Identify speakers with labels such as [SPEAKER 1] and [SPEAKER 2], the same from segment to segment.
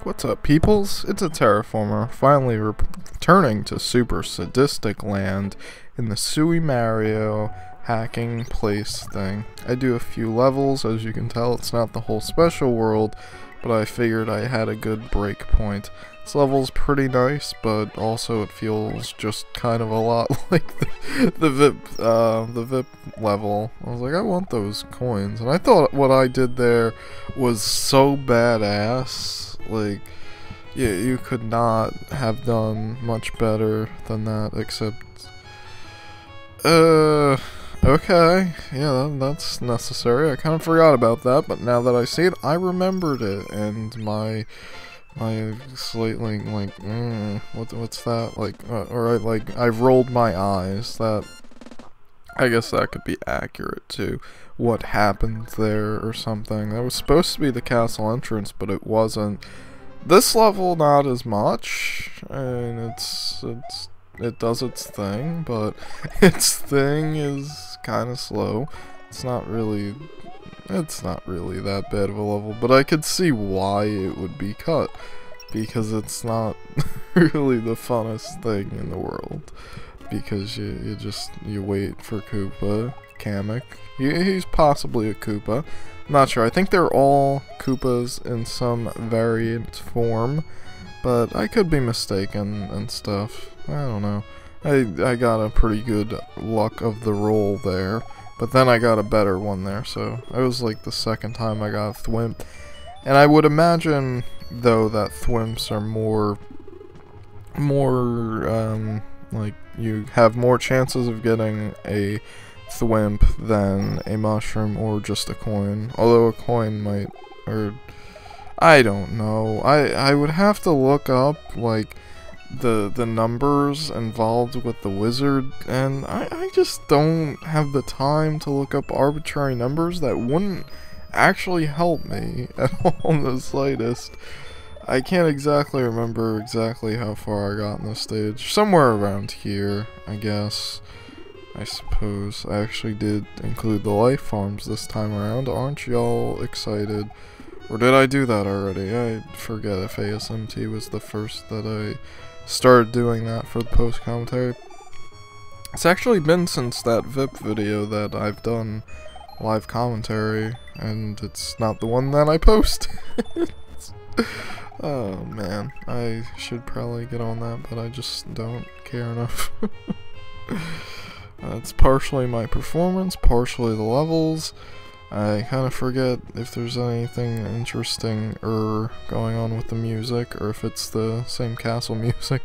[SPEAKER 1] What's up, peoples? It's a terraformer, finally returning to Super Sadistic land in the Sui Mario hacking place thing. I do a few levels, as you can tell. It's not the whole special world, but I figured I had a good break point. This level's pretty nice, but also it feels just kind of a lot like the VIP level. I was like, I want those coins, and I thought what I did there was so badass. Like, yeah, you could not have done much better than that, except, okay, yeah, that's necessary. I kind of forgot about that, but now that I see it, I remembered it, and my slightly, like, what's that, like, alright, like, I've rolled my eyes. That, I guess that could be accurate to what happened there or something. That was supposed to be the castle entrance, but it wasn't. This level, not as much, and it does its thing, but its thing is kind of slow. It's not really that bad of a level, but I could see why it would be cut, because it's not really the funnest thing in the world, because you wait for Koopa, Kamek. He's possibly a Koopa. I'm not sure. I think they're all Koopas in some variant form, but I could be mistaken and stuff. I don't know. I got a pretty good luck of the roll there, but then I got a better one there, so I was like the second time I got a thwimp. And I would imagine, though, that thwimps are more, like, you have more chances of getting a thwimp than a mushroom or just a coin. Although a coin might, or, I don't know. I would have to look up, like, the numbers involved with the wizard, and I just don't have the time to look up arbitrary numbers that wouldn't actually help me at all in the slightest. I can't exactly remember exactly how far I got in this stage. Somewhere around here, I guess. I suppose. I actually did include the life farms this time around. Aren't y'all excited? Or did I do that already? I forget if ASMT was the first that I started doing that for the post commentary. It's actually been since that VIP video that I've done live commentary, and it's not the one that I post. Oh man, I should probably get on that, but I just don't care enough. It's partially my performance, partially the levels. I kind of forget if there's anything interesting going on with the music, or if it's the same castle music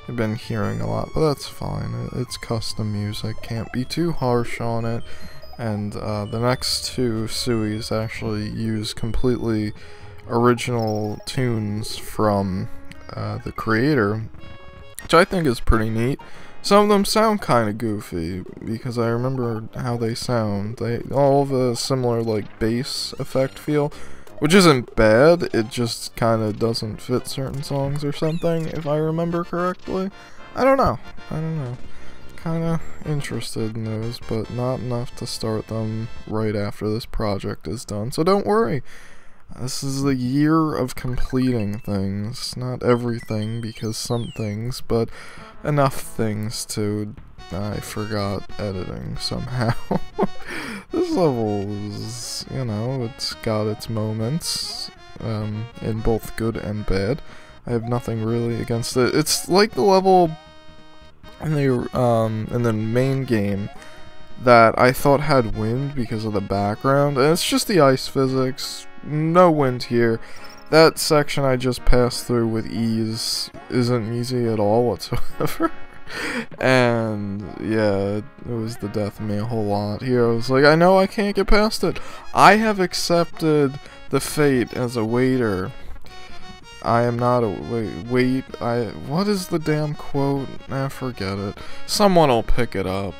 [SPEAKER 1] I've been hearing a lot, but that's fine. It's custom music, can't be too harsh on it. And the next two Suis actually use completely original tunes from the creator, which I think is pretty neat. Some of them sound kind of goofy, because I remember how they sound. They all have a similar, like, bass effect feel, which isn't bad, it just kind of doesn't fit certain songs or something, if I remember correctly. I don't know. Kind of interested in those, but not enough to start them right after this project is done, so don't worry. This is the year of completing things. Not everything, because some things, but enough things to... I forgot editing somehow. This level is, you know, it's got its moments, in both good and bad. I have nothing really against it. It's like the level in the main game that I thought had wind because of the background, and it's just the ice physics. No wind here. That section I just passed through with ease isn't easy at all whatsoever. And yeah, it was the death of me a whole lot. Here I was like, I know I can't get past it. I have accepted the fate as a waiter. I am not a what is the damn quote? Forget it. Someone will pick it up.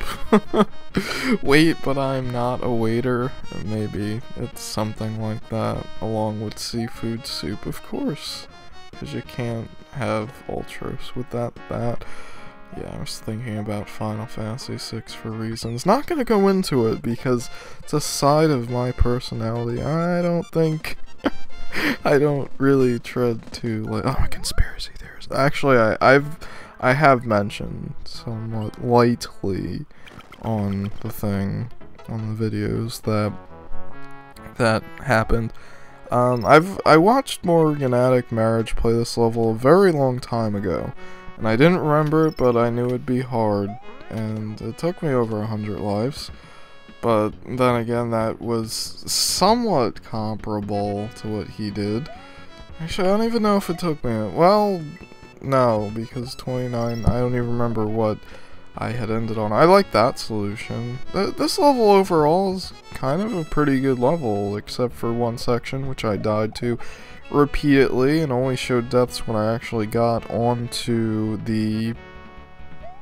[SPEAKER 1] Wait, but I'm not a waiter. Maybe it's something like that, along with seafood soup, of course, because you can't have ultras with that. Yeah, I was thinking about Final Fantasy VI for reasons. Not gonna go into it, because it's a side of my personality I don't think I don't really tread to like, oh, conspiracy theories. Actually, I have mentioned somewhat lightly on the thing, on the videos that happened. I watched Morganatic Marriage play this level a very long time ago, and I didn't remember it, but I knew it'd be hard, and it took me over 100 lives. But then again, that was somewhat comparable to what he did. Actually, I don't even know if it took me, well, no, because 29, I don't even remember what I had ended on. I like that solution. This level overall is kind of a pretty good level, except for one section, which I died to repeatedly, and only showed deaths when I actually got onto the...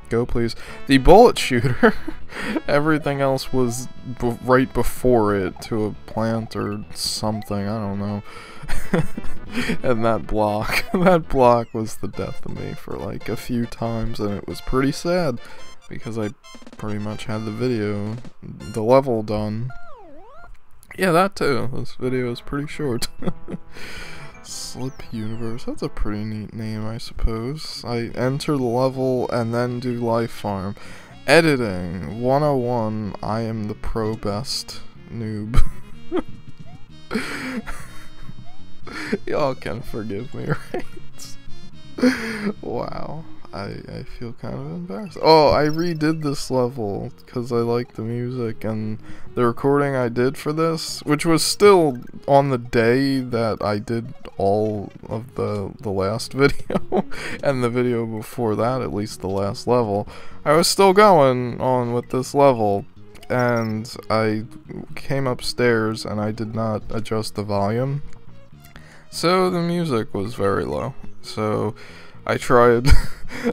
[SPEAKER 1] Go please. The bullet shooter. Everything else was right before it to a plant or something, I don't know. And that block was the death of me for like a few times, and it was pretty sad because I pretty much had the level done. Yeah, that too. This video is pretty short. Slip Universe, that's a pretty neat name, I suppose. I enter the level and then do life farm. Editing 101, I am the pro best noob. Y'all can forgive me, right? Wow, I feel kind of embarrassed. Oh, I redid this level because I like the music, and the recording I did for this, which was still on the day that I did all of the last video, and the video before that, at least the last level, I was still going on with this level, and I came upstairs and I did not adjust the volume, so the music was very low. So I tried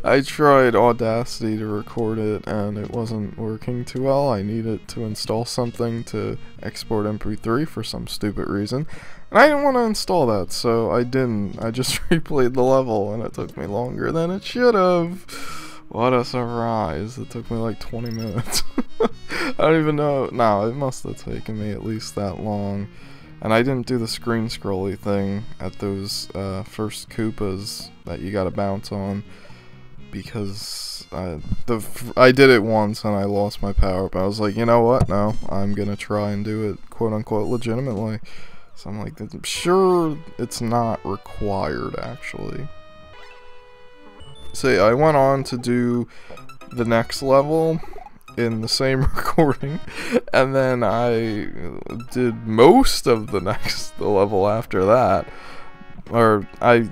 [SPEAKER 1] I tried Audacity to record it, and it wasn't working too well. I needed to install something to export MP3 for some stupid reason, and I didn't want to install that, so I didn't. I just replayed the level, and it took me longer than it should have. What a surprise. It took me like 20 minutes. I don't even know. No, it must have taken me at least that long. And I didn't do the screen scrolly thing at those first Koopas that you gotta bounce on, because I did it once and I lost my power up. I was like, you know what? No, I'm gonna try and do it quote unquote legitimately. So I'm like, I'm sure it's not required actually. So yeah, I went on to do the next level in the same recording, and then I did most of the level after that.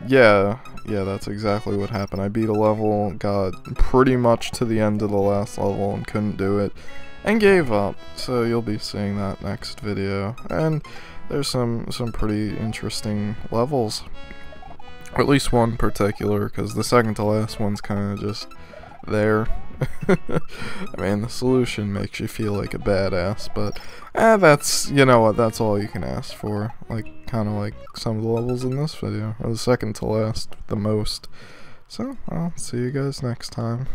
[SPEAKER 1] Yeah, that's exactly what happened. I beat a level, got pretty much to the end of the last level and couldn't do it, and gave up. So you'll be seeing that next video, and there's some pretty interesting levels. Or at least one particular, because the second to last one's kind of just there. I mean, the solution makes you feel like a badass, but that's, you know what, that's all you can ask for. Like, kind of like some of the levels in this video, or the second to last the most. So, I'll see you guys next time.